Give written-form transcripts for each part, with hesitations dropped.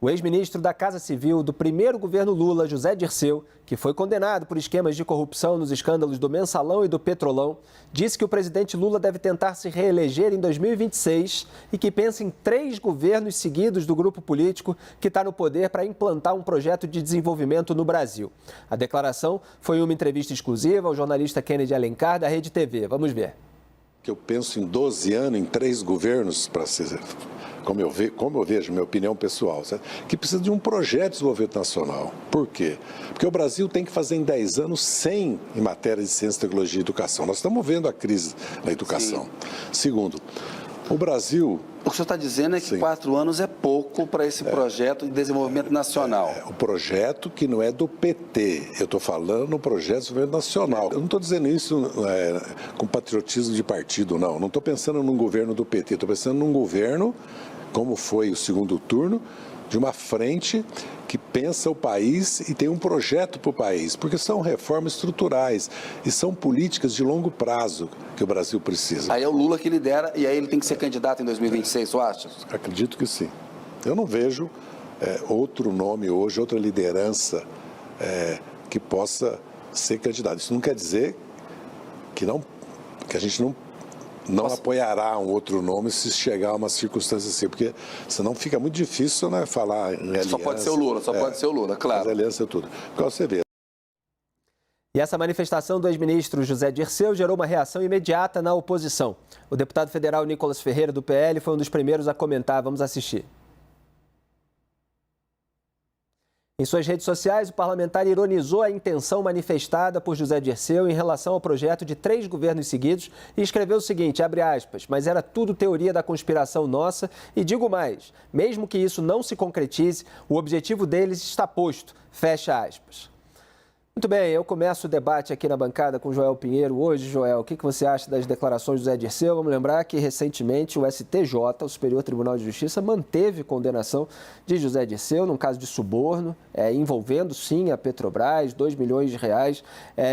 O ex-ministro da Casa Civil do primeiro governo Lula, José Dirceu, que foi condenado por esquemas de corrupção nos escândalos do Mensalão e do Petrolão, disse que o presidente Lula deve tentar se reeleger em 2026 e que pensa em 3 governos seguidos do grupo político que está no poder para implantar um projeto de desenvolvimento no Brasil. A declaração foi uma entrevista exclusiva ao jornalista Kennedy Alencar, da Rede TV. Vamos ver. Eu penso em 12 anos, em 3 governos, para ser, como eu vejo, minha opinião pessoal, certo? Que precisa de um projeto de desenvolvimento nacional. Por quê? Porque o Brasil tem que fazer em 10 anos 100 em matéria de ciência, tecnologia e educação. Nós estamos vendo a crise na educação. Sim. Segundo, o Brasil... O que o senhor está dizendo é que 4 anos é pouco para esse projeto de desenvolvimento nacional. O projeto que não é do PT, eu estou falando no projeto de desenvolvimento nacional. Eu não estou dizendo isso com patriotismo de partido, não. Não estou pensando num governo do PT, estou pensando num governo, como foi o segundo turno, de uma frente que pensa o país e tem um projeto para o país, porque são reformas estruturais e são políticas de longo prazo que o Brasil precisa. Aí é o Lula que lidera e aí ele tem que ser candidato em 2026, você acha? Acredito que sim. Eu não vejo outro nome hoje, outra liderança que possa ser candidato. Isso não quer dizer que a gente não apoiará um outro nome se chegar a uma circunstância assim, porque senão fica muito difícil, né, falar em aliança. Só pode ser o Lula, pode ser o Lula, claro. Aliança é tudo. Porque você vê. E essa manifestação do ex-ministro José Dirceu gerou uma reação imediata na oposição. O deputado federal Nicolas Ferreira, do PL, foi um dos primeiros a comentar. Vamos assistir. Em suas redes sociais, o parlamentar ironizou a intenção manifestada por José Dirceu em relação ao projeto de 3 governos seguidos e escreveu o seguinte, abre aspas, mas era tudo teoria da conspiração nossa e digo mais, mesmo que isso não se concretize, o objetivo deles está posto, fecha aspas. Muito bem, eu começo o debate aqui na bancada com o Joel Pinheiro. Hoje, Joel, o que você acha das declarações do José Dirceu? Vamos lembrar que recentemente o STJ, o Superior Tribunal de Justiça, manteve condenação de José Dirceu num caso de suborno, envolvendo sim a Petrobras, R$2 milhões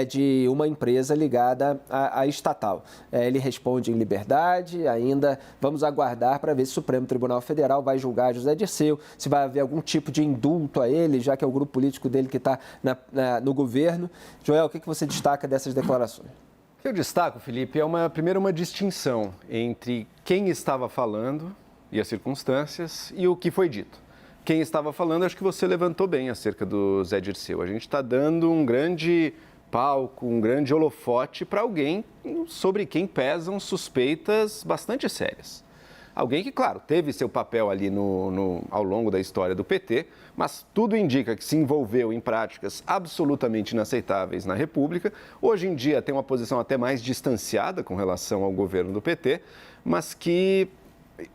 de uma empresa ligada à estatal. Ele responde em liberdade, ainda vamos aguardar para ver se o Supremo Tribunal Federal vai julgar José Dirceu, se vai haver algum tipo de indulto a ele, já que é o grupo político dele que está no governo. Joel, o que você destaca dessas declarações? O que eu destaco, Felipe, é primeiro uma distinção entre quem estava falando e as circunstâncias e o que foi dito. Quem estava falando, acho que você levantou bem acerca do Zé Dirceu. A gente está dando um grande palco, um grande holofote para alguém sobre quem pesam suspeitas bastante sérias. Alguém que, claro, teve seu papel ali ao longo da história do PT, mas tudo indica que se envolveu em práticas absolutamente inaceitáveis na República. Hoje em dia tem uma posição até mais distanciada com relação ao governo do PT, mas que...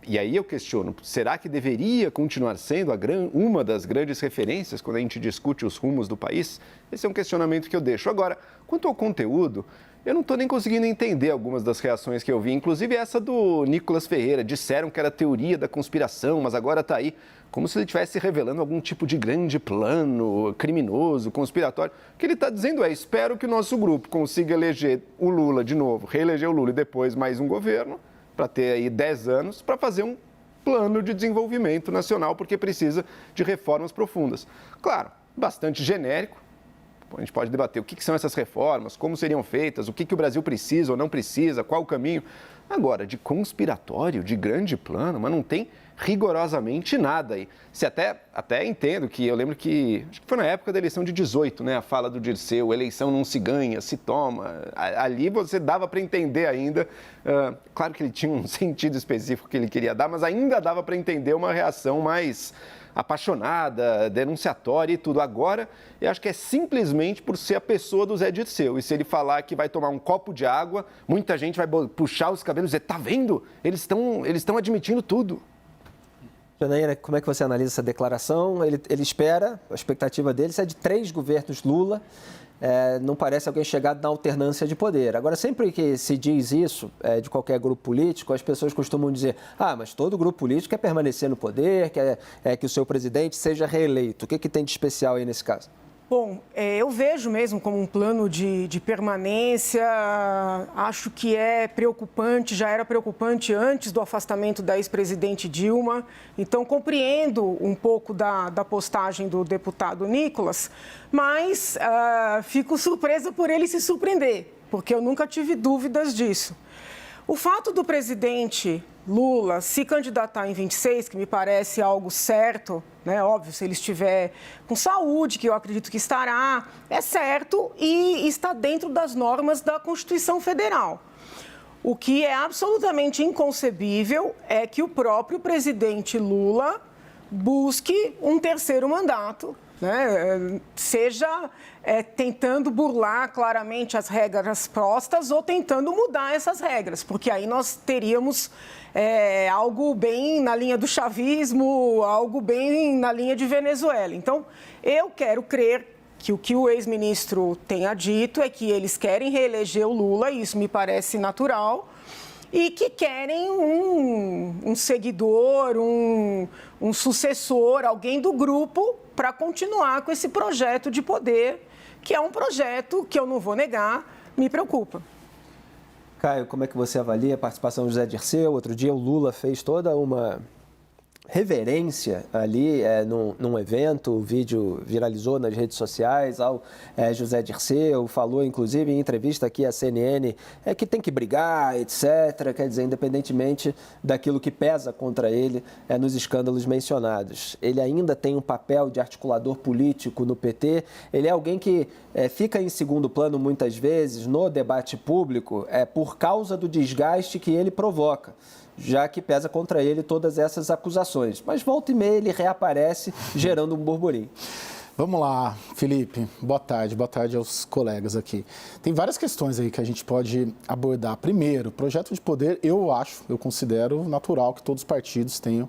E aí eu questiono, será que deveria continuar sendo uma das grandes referências quando a gente discute os rumos do país? Esse é um questionamento que eu deixo. Agora, quanto ao conteúdo... Eu não estou nem conseguindo entender algumas das reações que eu vi, inclusive essa do Nicolas Ferreira. Disseram que era teoria da conspiração, mas agora está aí, como se ele estivesse revelando algum tipo de grande plano criminoso, conspiratório. O que ele está dizendo é, espero que o nosso grupo consiga eleger o Lula de novo, reeleger o Lula e depois mais um governo, para ter aí 10 anos, para fazer um plano de desenvolvimento nacional, porque precisa de reformas profundas. Claro, bastante genérico. A gente pode debater o que são essas reformas, como seriam feitas, o que o Brasil precisa ou não precisa, qual o caminho. Agora, de conspiratório, de grande plano, mas não tem rigorosamente nada aí. Se até entendo que, eu lembro que, acho que foi na época da eleição de 18, né, a fala do Dirceu, eleição não se ganha, se toma. Ali você dava para entender ainda, claro que ele tinha um sentido específico que ele queria dar, mas ainda dava para entender uma reação mais apaixonada, denunciatória e tudo. Agora, eu acho que é simplesmente por ser a pessoa do Zé Dirceu. E se ele falar que vai tomar um copo de água, muita gente vai puxar os cabelos e dizer, tá vendo? Eles estão admitindo tudo. Janaína, como é que você analisa essa declaração? Ele espera, a expectativa dele é de 3 governos Lula. Não parece alguém chegado na alternância de poder. Agora, sempre que se diz isso de qualquer grupo político, as pessoas costumam dizer, mas todo grupo político quer permanecer no poder, quer que o seu presidente seja reeleito. O que tem de especial aí nesse caso? Bom, eu vejo mesmo como um plano de permanência, acho que é preocupante, já era preocupante antes do afastamento da ex-presidente Dilma, então compreendo um pouco da postagem do deputado Nicolas, mas fico surpresa por ele se surpreender, porque eu nunca tive dúvidas disso. O fato do presidente Lula se candidatar em 26, que me parece algo certo, né? Óbvio, se ele estiver com saúde, que eu acredito que estará, é certo e está dentro das normas da Constituição Federal. O que é absolutamente inconcebível é que o próprio presidente Lula busque um terceiro mandato, né? Seja tentando burlar claramente as regras postas ou tentando mudar essas regras, porque aí nós teríamos algo bem na linha do chavismo, algo bem na linha de Venezuela. Então, eu quero crer que o que o ex-ministro tenha dito é que eles querem reeleger o Lula, e isso me parece natural, e que querem um seguidor, um sucessor, alguém do grupo para continuar com esse projeto de poder, que é um projeto que eu não vou negar, me preocupa. Caio, como é que você avalia a participação do José Dirceu? Outro dia o Lula fez toda uma reverência ali num evento, o vídeo viralizou nas redes sociais ao José Dirceu, falou inclusive em entrevista aqui à CNN que tem que brigar, etc. Quer dizer, independentemente daquilo que pesa contra ele nos escândalos mencionados. Ele ainda tem um papel de articulador político no PT, ele é alguém que fica em segundo plano muitas vezes no debate público por causa do desgaste que ele provoca, já que pesa contra ele todas essas acusações. Mas volta e meia ele reaparece gerando um burburinho. Vamos lá, Felipe. Boa tarde aos colegas aqui. Tem várias questões aí que a gente pode abordar. Primeiro, projeto de poder, eu considero natural que todos os partidos tenham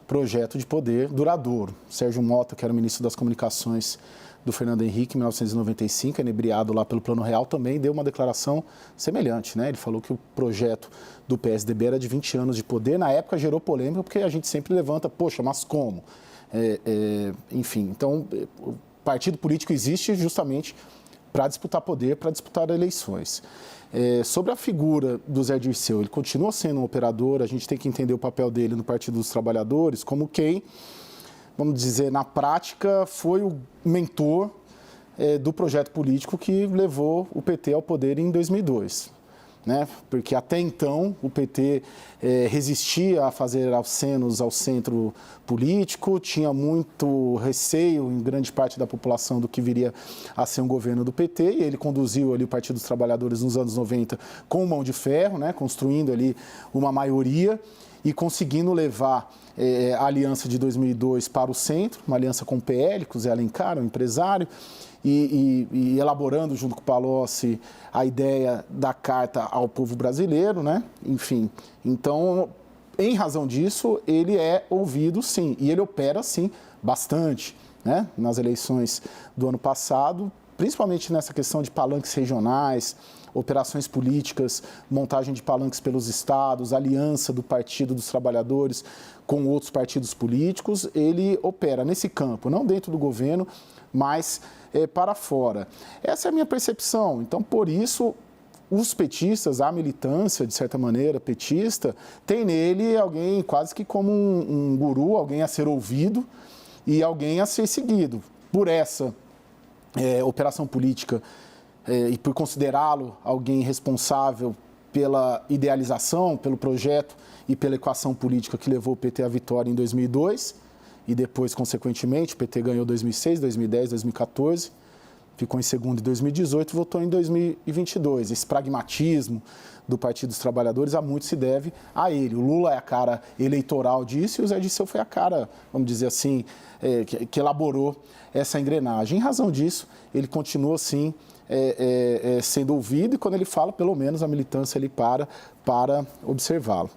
projeto de poder duradouro. Sérgio Mota, que era o ministro das Comunicações do Fernando Henrique, em 1995, inebriado lá pelo Plano Real, também deu uma declaração semelhante, né? Ele falou que o projeto do PSDB era de 20 anos de poder. Na época gerou polêmica, porque a gente sempre levanta, poxa, mas como? Enfim, então, o partido político existe justamente para disputar poder, para disputar eleições. Sobre a figura do Zé Dirceu, ele continua sendo um operador, a gente tem que entender o papel dele no Partido dos Trabalhadores como quem, vamos dizer, na prática, foi o mentor do projeto político que levou o PT ao poder em 2002. Né? Porque até então o PT resistia a fazer acenos ao centro político, tinha muito receio em grande parte da população do que viria a ser um governo do PT, e ele conduziu ali o Partido dos Trabalhadores nos anos 90 com mão de ferro, né? Construindo ali uma maioria e conseguindo levar a aliança de 2002 para o centro, uma aliança com o PL, com o Zé Alencar, um empresário, e elaborando junto com o Palocci a ideia da Carta ao povo brasileiro, né? Enfim, então, em razão disso, ele é ouvido sim, e ele opera sim bastante, né? Nas eleições do ano passado, principalmente nessa questão de palanques regionais, operações políticas, montagem de palanques pelos estados, aliança do Partido dos Trabalhadores com outros partidos políticos, ele opera nesse campo, não dentro do governo, mas para fora. Essa é a minha percepção. Então, por isso, os petistas, a militância, de certa maneira, petista, tem nele alguém quase que como um guru, alguém a ser ouvido e alguém a ser seguido. Por essa operação política e por considerá-lo alguém responsável pela idealização, pelo projeto e pela equação política que levou o PT à vitória em 2002, e depois, consequentemente, o PT ganhou 2006, 2010, 2014, ficou em segundo em 2018 e votou em 2022. Esse pragmatismo do Partido dos Trabalhadores a muito se deve a ele. O Lula é a cara eleitoral disso e o Zé Dirceu foi a cara, vamos dizer assim, que elaborou essa engrenagem. Em razão disso, ele continua, sim, sendo ouvido, e quando ele fala, pelo menos a militância ele para observá-lo.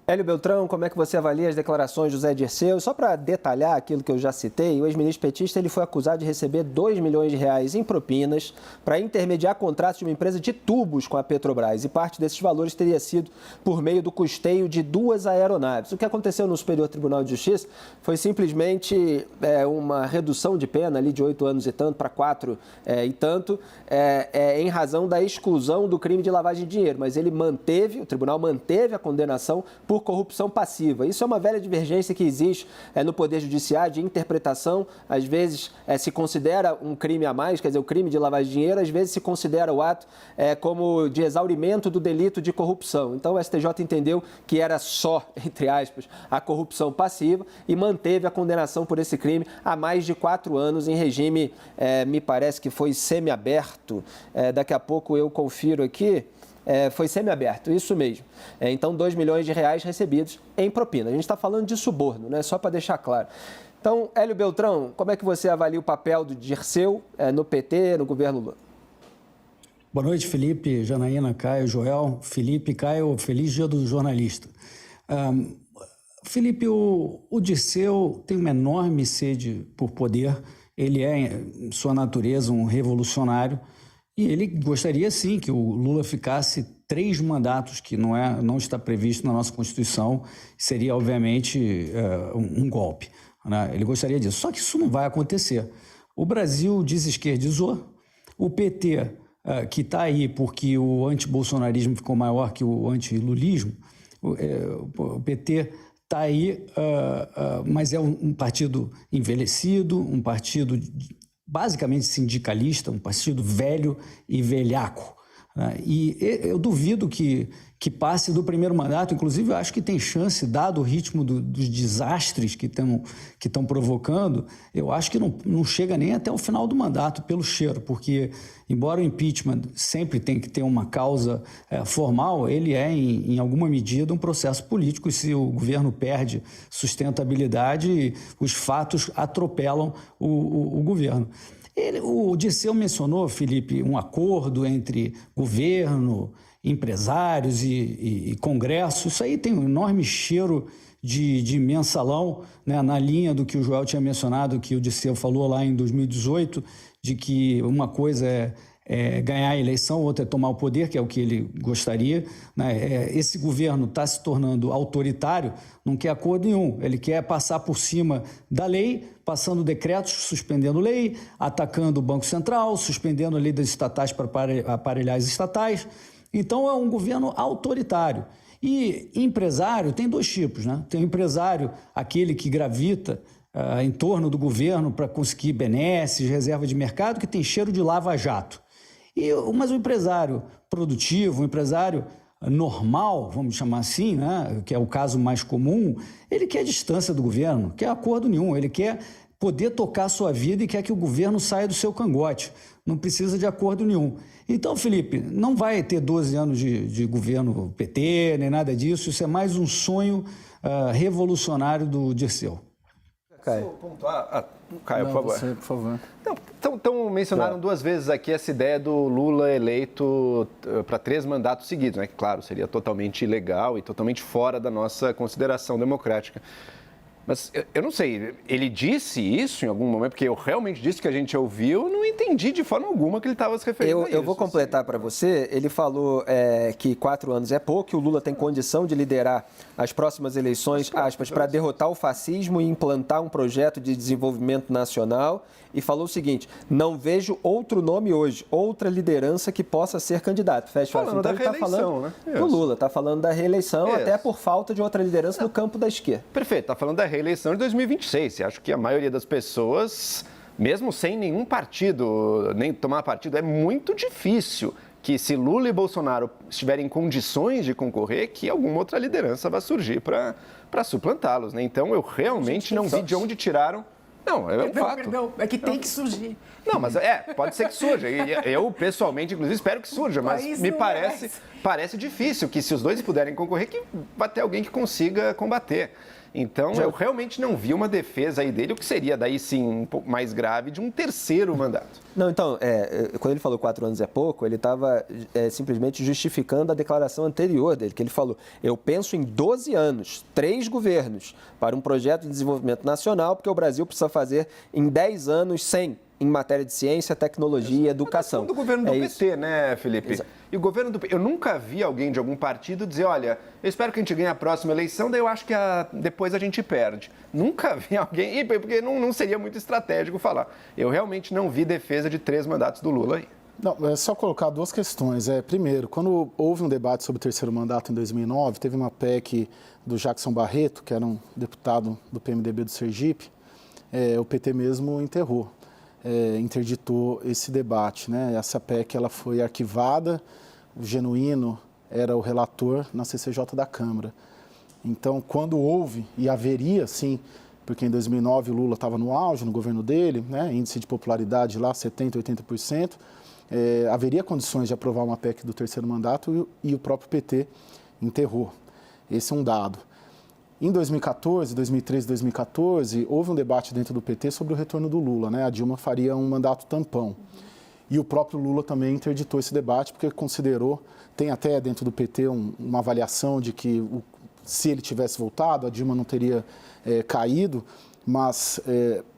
Hélio Beltrão, como é que você avalia as declarações do Zé Dirceu? Só para detalhar aquilo que eu já citei, o ex-ministro petista ele foi acusado de receber R$2 milhões em propinas para intermediar contratos de uma empresa de tubos com a Petrobras. E parte desses valores teria sido por meio do custeio de 2 aeronaves. O que aconteceu no Superior Tribunal de Justiça foi simplesmente uma redução de pena ali de 8 anos e tanto para 4 e tanto, em razão da exclusão do crime de lavagem de dinheiro. Mas o tribunal manteve a condenação por corrupção passiva. Isso é uma velha divergência que existe no Poder Judiciário de interpretação. Às vezes se considera um crime a mais, quer dizer, o crime de lavagem de dinheiro, às vezes se considera o ato como de exaurimento do delito de corrupção. Então o STJ entendeu que era só, entre aspas, a corrupção passiva e manteve a condenação por esse crime a mais de 4 anos em regime, me parece que foi semiaberto. Daqui a pouco eu confiro aqui. Foi semiaberto, isso mesmo. Então, R$2 milhões recebidos em propina. A gente está falando de suborno, né? Só para deixar claro. Então, Hélio Beltrão, como é que você avalia o papel do Dirceu no PT, no governo Lula? Boa noite, Felipe, Janaína, Caio, Joel. Felipe, Caio, feliz dia do jornalista. Felipe, o Dirceu tem uma enorme sede por poder. Ele é, em sua natureza, um revolucionário. E ele gostaria, sim, que o Lula ficasse 3 mandatos, que não está previsto na nossa Constituição. Seria, obviamente, um golpe, né? Ele gostaria disso. Só que isso não vai acontecer. O Brasil desesquerdizou. O PT, que está aí porque o antibolsonarismo ficou maior que o antilulismo, o PT está aí, mas é um partido envelhecido, um partido basicamente sindicalista, um partido velho e velhaco, né? E eu duvido que passe do primeiro mandato. Inclusive, eu acho que tem chance, dado o ritmo dos desastres que estão provocando, eu acho que não chega nem até o final do mandato, pelo cheiro, porque, embora o impeachment sempre tem que ter uma causa formal, ele em alguma medida, um processo político, e se o governo perde sustentabilidade, os fatos atropelam o governo. O Dirceu mencionou, Felipe, um acordo entre governo, empresários e Congresso. Isso aí tem um enorme cheiro de mensalão, né, na linha do que o Joel tinha mencionado, que o Dirceu falou lá em 2018, de que uma coisa é ganhar a eleição, outra é tomar o poder, que é o que ele gostaria, né? Esse governo está se tornando autoritário, não quer acordo nenhum. Ele quer passar por cima da lei, passando decretos, suspendendo lei, atacando o Banco Central, suspendendo a lei das estatais para aparelhar as estatais. Então, é um governo autoritário. E empresário tem 2 tipos, né? Tem o empresário, aquele que gravita em torno do governo para conseguir benesses, reserva de mercado, que tem cheiro de lava-jato. Mas o empresário produtivo, o empresário normal, vamos chamar assim, né? Que é o caso mais comum, ele quer distância do governo, quer acordo nenhum, ele quer poder tocar a sua vida e quer que o governo saia do seu cangote. Não precisa de acordo nenhum. Então, Felipe, não vai ter 12 anos de governo PT, nem nada disso. Isso é mais um sonho revolucionário do Dirceu. Caio. Pontuar. Caio, por favor. Você, por favor. Então, mencionaram 2 vezes aqui essa ideia do Lula eleito para 3 mandatos seguidos, né? Que, claro, seria totalmente ilegal e totalmente fora da nossa consideração democrática. Mas eu não sei, ele disse isso em algum momento, porque eu realmente disse que a gente ouviu, não entendi de forma alguma que ele estava se referindo a isso. Eu vou completar para você. Ele falou que 4 anos é pouco, que o Lula tem condição de liderar as próximas eleições, aspas, para derrotar o fascismo e implantar um projeto de desenvolvimento nacional. E falou o seguinte: não vejo outro nome hoje, outra liderança que possa ser candidato. Fecha aspas. Então ele está falando, né? O Lula está falando da reeleição, até por falta de outra liderança no campo da esquerda. Perfeito, está falando da reeleição de 2026. Acho que a maioria das pessoas, mesmo sem nenhum partido, nem tomar partido, é muito difícil que, se Lula e Bolsonaro estiverem em condições de concorrer, que alguma outra liderança vai surgir para suplantá-los, né? Então, eu realmente não vi de onde tiraram. Não, é um fato. Perdão, é que tem que surgir. Não, mas pode ser que surja. Eu, pessoalmente, inclusive, espero que surja, mas me parece difícil que, se os dois puderem concorrer, que vai ter alguém que consiga combater. Então, eu realmente não vi uma defesa aí dele, o que seria daí sim um pouco mais grave, de um terceiro mandato. Não, então, quando ele falou 4 anos é pouco, ele estava simplesmente justificando a declaração anterior dele, que ele falou, eu penso em 12 anos, 3 governos, para um projeto de desenvolvimento nacional, porque o Brasil precisa fazer em 10 anos 100 em matéria de ciência, tecnologia e educação. Do governo do PT, isso, né, Felipe? Exato. E o governo do PT, eu nunca vi alguém de algum partido dizer, olha, eu espero que a gente ganhe a próxima eleição, daí eu acho que depois a gente perde. Nunca vi alguém, porque não seria muito estratégico falar. Eu realmente não vi defesa de 3 mandatos do Lula aí. Não, é só colocar 2 questões. Primeiro, quando houve um debate sobre o terceiro mandato em 2009, teve uma PEC do Jackson Barreto, que era um deputado do PMDB do Sergipe, o PT mesmo enterrou. Interditou esse debate, né? Essa PEC ela foi arquivada, o Genuíno era o relator na CCJ da Câmara. Então, quando houve, e haveria sim, porque em 2009 o Lula estava no auge, no governo dele, né? Índice de popularidade lá 70%, 80%, haveria condições de aprovar uma PEC do terceiro mandato e o próprio PT enterrou. Esse é um dado. Em 2014, 2013, 2014, houve um debate dentro do PT sobre o retorno do Lula, né? A Dilma faria um mandato tampão. E o próprio Lula também interditou esse debate porque considerou, tem até dentro do PT uma avaliação de que se ele tivesse voltado, a Dilma não teria caído, mas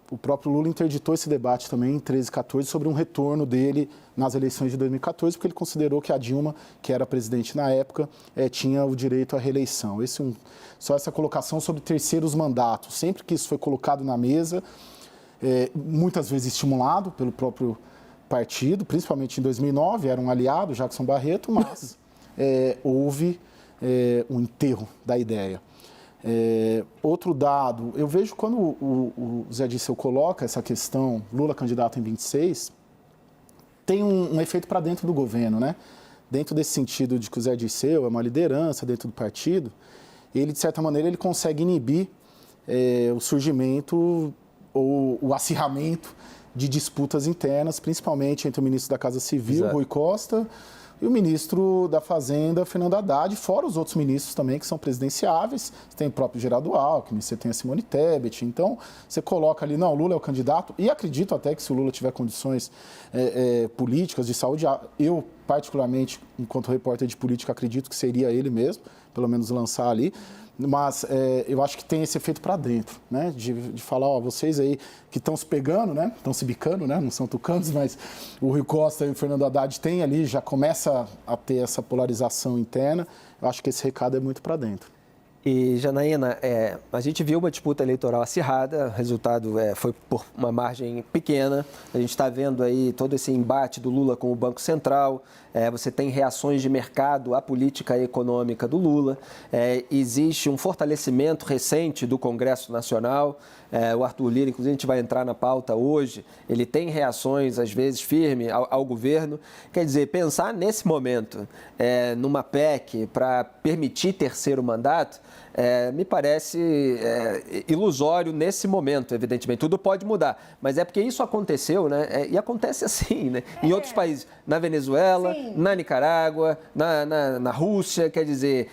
o próprio Lula interditou esse debate também em 13 e 14 sobre um retorno dele nas eleições de 2014, porque ele considerou que a Dilma, que era presidente na época, tinha o direito à reeleição. Só essa colocação sobre terceiros mandatos. Sempre que isso foi colocado na mesa, muitas vezes estimulado pelo próprio partido, principalmente em 2009, era um aliado, Jackson Barreto, mas houve um enterro da ideia. Outro dado, eu vejo quando o Zé Dirceu coloca essa questão, Lula candidato em 26, tem um efeito para dentro do governo, né? Dentro desse sentido de que o Zé Dirceu é uma liderança dentro do partido, ele, de certa maneira, ele consegue inibir o surgimento ou o acirramento de disputas internas, principalmente entre o ministro da Casa Civil, Exato. Rui Costa, e o ministro da Fazenda, Fernando Haddad, fora os outros ministros também que são presidenciáveis. Você tem o próprio Geraldo Alckmin, você tem a Simone Tebet. Então, você coloca ali, não, o Lula é o candidato. E acredito até que se o Lula tiver condições políticas, de saúde, eu, particularmente, enquanto repórter de política, acredito que seria ele mesmo, pelo menos lançar ali. Mas eu acho que tem esse efeito para dentro, né? De falar, ó, vocês aí que estão se pegando, né? Estão se bicando, né? Não são tucanos, mas o Rui Costa e o Fernando Haddad têm ali, já começa a ter essa polarização interna. Eu acho que esse recado é muito para dentro. E, Janaína, a gente viu uma disputa eleitoral acirrada, o resultado foi por uma margem pequena. A gente está vendo aí todo esse embate do Lula com o Banco Central, você tem reações de mercado à política econômica do Lula, existe um fortalecimento recente do Congresso Nacional, o Arthur Lira, inclusive a gente vai entrar na pauta hoje, ele tem reações, às vezes, firmes ao governo. Quer dizer, pensar nesse momento, numa PEC para permitir terceiro mandato, me parece ilusório nesse momento, evidentemente. Tudo pode mudar, mas é porque isso aconteceu, né? E acontece assim, né? Em outros países, na Venezuela, Sim. na Nicarágua, na Rússia, quer dizer,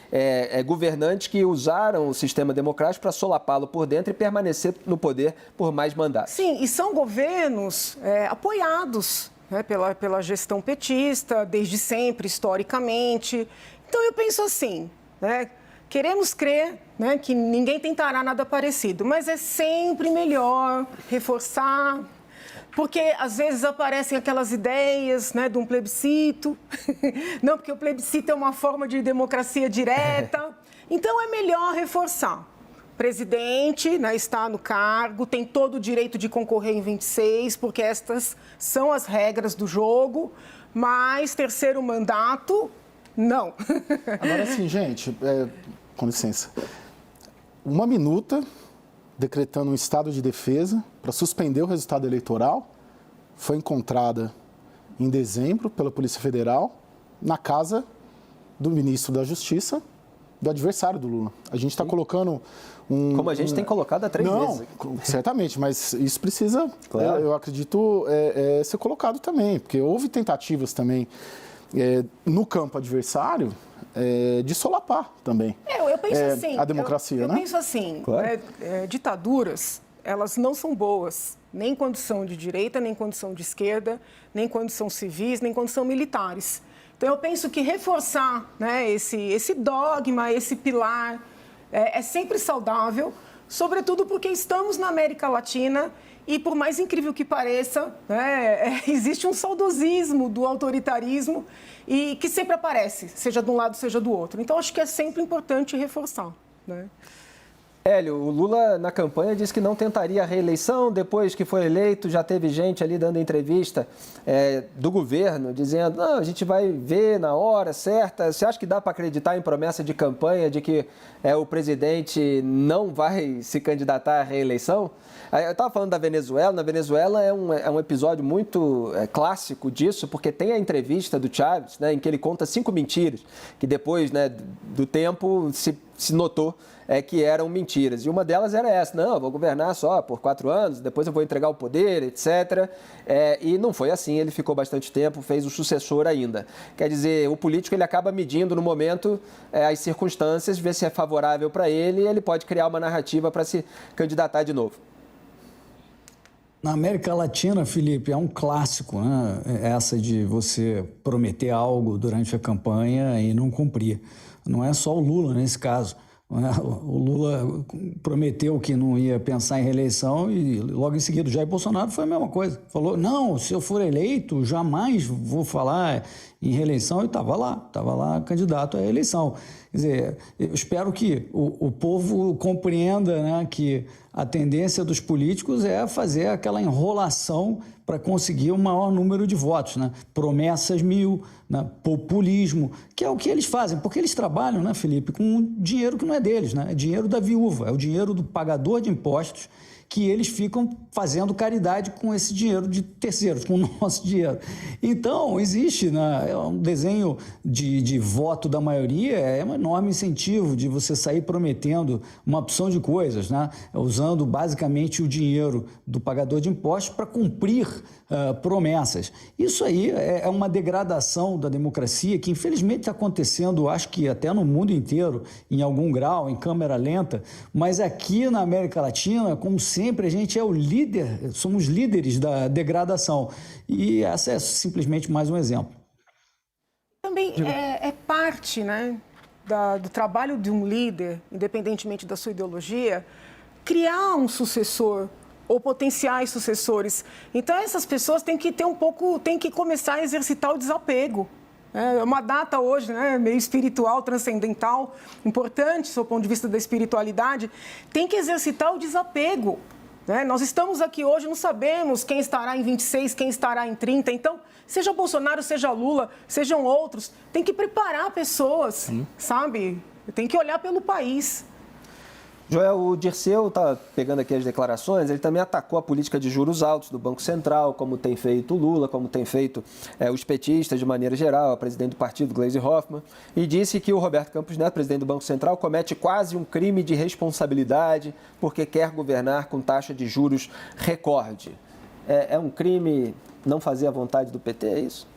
governantes que usaram o sistema democrático para solapá-lo por dentro e permanecer no poder por mais mandatos. Sim, e são governos apoiados, né, pela gestão petista, desde sempre, historicamente. Então, eu penso assim, né? Queremos crer, né, que ninguém tentará nada parecido, mas é sempre melhor reforçar, porque às vezes aparecem aquelas ideias, né, de um plebiscito. Não, porque o plebiscito é uma forma de democracia direta. Então, é melhor reforçar. O presidente, né, está no cargo, tem todo o direito de concorrer em 26, porque estas são as regras do jogo, mas terceiro mandato, não. Agora, assim, gente, com licença, uma minuta decretando um estado de defesa para suspender o resultado eleitoral foi encontrada em dezembro pela Polícia Federal na casa do ministro da Justiça, do adversário do Lula. A gente está colocando Como a gente tem colocado há 3 meses. Não, certamente, mas isso precisa, claro. Eu acredito, ser colocado também, porque houve tentativas também no campo adversário, de solapar também eu penso assim, a democracia, né? Eu penso assim, Claro. ditaduras, elas não são boas, nem quando são de direita, nem quando são de esquerda, nem quando são civis, nem quando são militares. Então, eu penso que reforçar, né, esse dogma, esse pilar, é sempre saudável, sobretudo porque estamos na América Latina e, por mais incrível que pareça, né, existe um saudosismo do autoritarismo e que sempre aparece, seja de um lado, seja do outro. Então, acho que é sempre importante reforçar, né? Hélio, o Lula na campanha disse que não tentaria a reeleição, depois que foi eleito já teve gente ali dando entrevista do governo, dizendo, não, a gente vai ver na hora certa. Você acha que dá para acreditar em promessa de campanha de que o presidente não vai se candidatar à reeleição? Eu estava falando da Venezuela, na Venezuela é um episódio muito clássico disso, porque tem a entrevista do Chávez, né, em que ele conta 5 mentiras, que depois, né, do tempo se notou que eram mentiras. E uma delas era essa, não, eu vou governar só por 4 anos, depois eu vou entregar o poder, etc. E não foi assim, ele ficou bastante tempo, fez o sucessor ainda. Quer dizer, o político ele acaba medindo no momento as circunstâncias, ver se é favorável para ele e ele pode criar uma narrativa para se candidatar de novo. Na América Latina, Felipe, é um clássico, né? Essa de você prometer algo durante a campanha e não cumprir. Não é só o Lula nesse caso. O Lula prometeu que não ia pensar em reeleição e logo em seguida o Jair Bolsonaro foi a mesma coisa. Falou, não, se eu for eleito, jamais vou falar em reeleição e estava lá candidato à reeleição. Quer dizer, eu espero que o povo compreenda, né, que a tendência dos políticos é fazer aquela enrolação para conseguir o maior número de votos, né? Promessas mil, né? Populismo, que é o que eles fazem, porque eles trabalham, né, Felipe, com dinheiro que não é deles, né? É dinheiro da viúva, é o dinheiro do pagador de impostos, que eles ficam fazendo caridade com esse dinheiro de terceiros, com o nosso dinheiro. Então, existe, né, um desenho de voto da maioria, é um enorme incentivo de você sair prometendo uma opção de coisas, né, usando basicamente o dinheiro do pagador de impostos para cumprir promessas. Isso aí é uma degradação da democracia que, infelizmente, está acontecendo, acho que até no mundo inteiro, em algum grau, em câmera lenta, mas aqui na América Latina, como sempre, a gente é o líder, somos líderes da degradação. E essa é simplesmente mais um exemplo. Também é parte, né, do trabalho de um líder, independentemente da sua ideologia, criar um sucessor ou potenciais sucessores. Então, essas pessoas têm que têm que começar a exercitar o desapego. É uma data hoje, né, meio espiritual, transcendental, importante, do ponto de vista da espiritualidade. Tem que exercitar o desapego. Né? Nós estamos aqui hoje, não sabemos quem estará em 26, quem estará em 30. Então, seja Bolsonaro, seja Lula, sejam outros, tem que preparar pessoas, sabe? Tem que olhar pelo país. Joel, o Dirceu está pegando aqui as declarações, ele também atacou a política de juros altos do Banco Central, como tem feito o Lula, como tem feito os petistas de maneira geral, a presidente do partido, Gleisi Hoffmann, e disse que o Roberto Campos Neto, presidente do Banco Central, comete quase um crime de responsabilidade porque quer governar com taxa de juros recorde. É um crime não fazer a vontade do PT, é isso?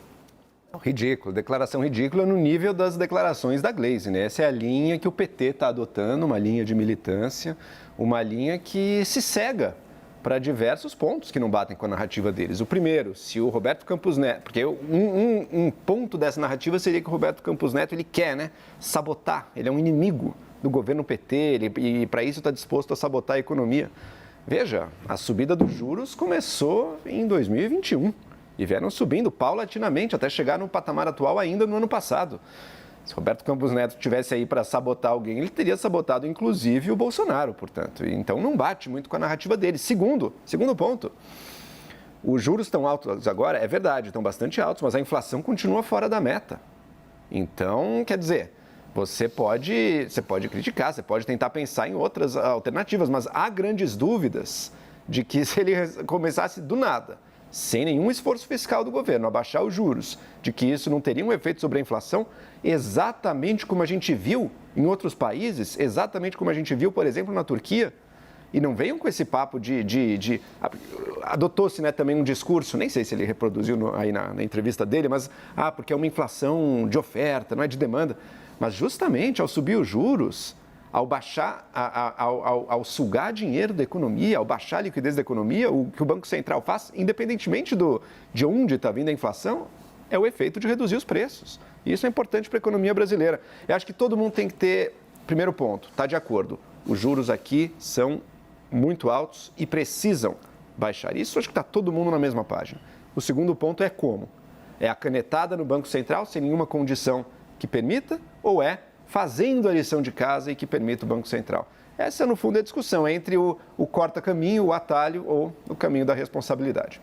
Ridículo, declaração ridícula no nível das declarações da Gleisi, né? Essa é a linha que o PT está adotando, uma linha de militância, uma linha que se cega para diversos pontos que não batem com a narrativa deles. O primeiro, se o Roberto Campos Neto, porque um ponto dessa narrativa seria que o Roberto Campos Neto ele quer, né, sabotar, ele é um inimigo do governo PT e para isso está disposto a sabotar a economia. Veja, a subida dos juros começou em 2021. E vieram subindo paulatinamente até chegar no patamar atual ainda no ano passado. Se Roberto Campos Neto estivesse aí para sabotar alguém, ele teria sabotado inclusive o Bolsonaro, portanto. Então não bate muito com a narrativa dele. Segundo ponto, os juros estão altos agora, é verdade, estão bastante altos, mas a inflação continua fora da meta. Então, quer dizer, você pode criticar, você pode tentar pensar em outras alternativas, mas há grandes dúvidas de que se ele começasse do nada, sem nenhum esforço fiscal do governo, abaixar os juros, de que isso não teria um efeito sobre a inflação, exatamente como a gente viu em outros países, exatamente como a gente viu, por exemplo, na Turquia. E não venham com esse papo adotou-se, né, também um discurso, nem sei se ele reproduziu aí na entrevista dele, mas porque é uma inflação de oferta, não é de demanda. Mas justamente ao subir os juros, ao baixar, ao sugar dinheiro da economia, ao baixar a liquidez da economia, o que o Banco Central faz, independentemente de onde está vindo a inflação, é o efeito de reduzir os preços. E isso é importante para a economia brasileira. Eu acho que todo mundo tem que ter, primeiro ponto, está de acordo, os juros aqui são muito altos e precisam baixar. Isso acho que está todo mundo na mesma página. O segundo ponto é como? É a canetada no Banco Central sem nenhuma condição que permita ou é fazendo a lição de casa e que permita o Banco Central? Essa, no fundo, é a discussão entre o corta-caminho, o atalho ou o caminho da responsabilidade.